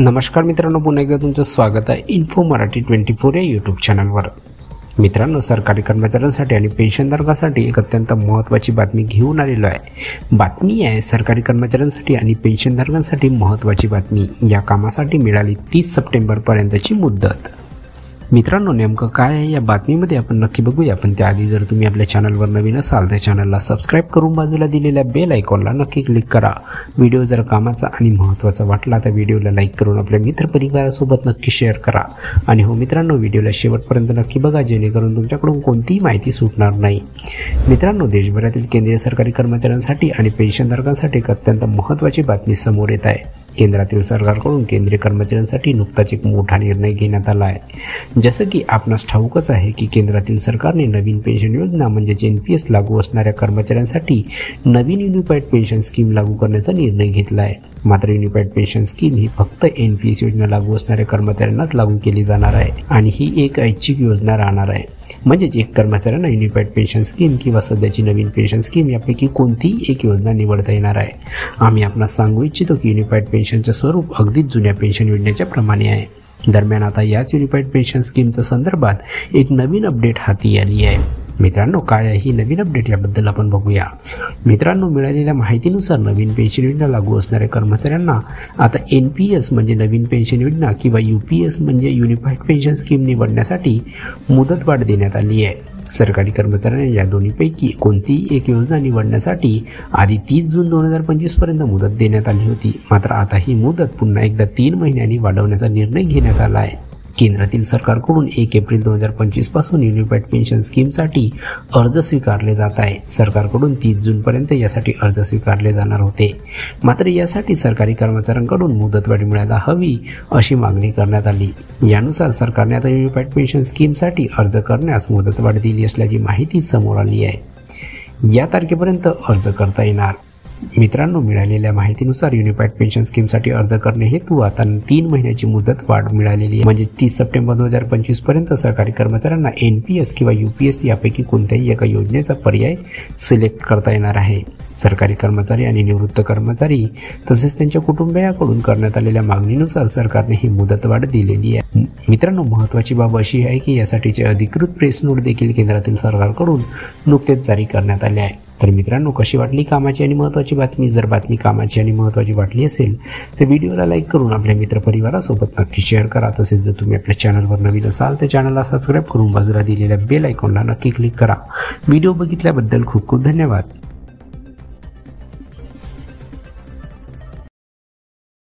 नमस्कार मित्रांनो, पुन्हा एकदा तुमचं स्वागत आहे इन्फो मराठी 24 या यूट्यूब चॅनलवर। मित्रांनो, सरकारी कर्मचाऱ्यांसाठी आणि पेन्शनधारकांसाठी एक अत्यंत महत्त्वाची बातमी घेऊन आलेलो आहे। बातमी आहे सरकारी कर्मचाऱ्यांसाठी आणि पेन्शनधारकांसाठी महत्त्वाची बातमी। या कामासाठी मिळाली 30 सप्टेंबरपर्यंतची मुदत। मित्रांनो, नेमकं काय आहे या बातमीमध्ये आपण नक्की बघूया। पण त्याआधी जर तुम्ही आपल्या चॅनलवर नवीन असाल तर चॅनलला सबस्क्राईब करून बाजूला दिलेल्या बेल आयकॉनला नक्की क्लिक करा। व्हिडिओ जर कामाचा आणि महत्त्वाचा वाटला तर व्हिडिओला लाईक करून आपल्या मित्रपरिवारासोबत नक्की शेअर करा। आणि हो मित्रांनो, व्हिडिओला शेवटपर्यंत नक्की बघा जेणेकरून तुमच्याकडून कोणतीही माहिती सुटणार नाही। मित्रांनो, देशभरातील केंद्रीय सरकारी कर्मचाऱ्यांसाठी आणि पेन्शनधारकांसाठी एक अत्यंत महत्त्वाची बातमी समोर येत आहे। केंद्रातील सरकारकडून केंद्रीय कर्मचाऱ्यांसाठी नुकताच एक मोठा निर्णय घेण्यात आला आहे। जसं की आपणास ठाऊकच आहे की केंद्रातील सरकारने नवीन पेन्शन योजना म्हणजेच NPS लागू असणाऱ्या कर्मचाऱ्यांसाठी नवीन युनिफाईड पेन्शन स्कीम लागू करण्याचा निर्णय घेतला आहे। मात्र युनिफाईड पेन्शन स्कीम ही फक्त NPS योजना लागू असणाऱ्या कर्मचाऱ्यांनाच लागू केली जाणार आहे आणि ही एक ऐच्छिक योजना राहणार आहे। म्हणजेच एक कर्मचाऱ्यांना युनिफाईड पेन्शन स्कीम किंवा सध्याची नवीन पेन्शन स्कीम यापैकी कोणतीही एक योजना निवडता येणार आहे। आम्ही आपणास सांगू इच्छितो की युनिफाईड पेन्शनचे स्वरूप अगदीच जुन्या पेन्शन योजनेच्या प्रमाणे आहे। दरम्यान आता याच युनिफाईड पेन्शन स्कीमच्या संदर्भात एक नवीन अपडेट हाती आली आहे। मित्रांनो, काय आहे ही नवीन अपडेट याबद्दल आपण बघूया। मित्रांनो, मिळालेल्या माहितीनुसार नवीन पेन्शन योजना लागू असणाऱ्या कर्मचाऱ्यांना आता NPS म्हणजे नवीन पेन्शन योजना किंवा UPS म्हणजे युनिफाईड पेन्शन स्कीम निवडण्यासाठी मुदतवाढ देण्यात आली आहे। सरकारी कर्मचाऱ्यांना या दोन्हीपैकी कोणतीही एक योजना निवडण्यासाठी आधी 30 जून 2025 पर्यंत मुदत देण्यात आली होती। मात्र आता ही मुदत पुन्हा एकदा 3 महिन्यांनी वाढवण्याचा निर्णय घेण्यात आला आहे। केंद्रातील सरकारकडून 1 एप्रिल 2025 पासून युनिफाईड पेन्शन स्कीमसाठी अर्ज स्वीकारले जात आहे। सरकारकडून 30 जूनपर्यंत यासाठी अर्ज स्वीकारले जाणार होते। मात्र यासाठी सरकारी कर्मचाऱ्यांकडून मुदतवाढ मिळायला हवी अशी मागणी करण्यात आली। यानुसार सरकारने आता युनिफाईड पेन्शन स्कीमसाठी अर्ज करण्यास मुदतवाढ दिली असल्याची माहिती समोर आली आहे। या तारखेपर्यंत अर्ज करता येणार। मित्रांनो, मिळालेल्या माहितीनुसार युनिफाईड पेन्शन स्कीमसाठी अर्ज करणे हेतू आता 3 महिन्याची मुदत वाढ मिळालेली आहे। म्हणजे 30 सप्टेंबर 2025 पर्यंत सरकारी कर्मचाऱ्यांना NPS किंवा UPS यापैकी कोणत्याही एका योजनेचा पर्याय सिलेक्ट करता येणार आहे। सरकारी कर्मचारी आणि निवृत्त कर्मचारी तसेच त्यांच्या कुटुंबियाकडून करण्यात आलेल्या मागणीनुसार सरकारने ही मुदतवाढ दिलेली आहे। मित्रांनो, महत्त्वाची बाब अशी आहे की यासाठीचे अधिकृत प्रेस नोट देखील केंद्रातील सरकारकडून नुकतेच जारी करण्यात आले आहे। तर मित्रांनो, कशी वाटली कामाची आणि महत्त्वाची बातमी? जर बातमी कामाची आणि महत्त्वाची वाटली असेल तर व्हिडिओला लाईक करून आपल्या मित्रपरिवारासोबत नक्की शेअर करा। तसेच जर तुम्ही आपल्या चॅनलवर नवीन असाल तर चॅनलला सबस्क्राईब करून बाजूला दिलेल्या बेल आयकॉनला नक्की क्लिक करा। व्हिडिओ बघितल्याबद्दल खूप खूप धन्यवाद।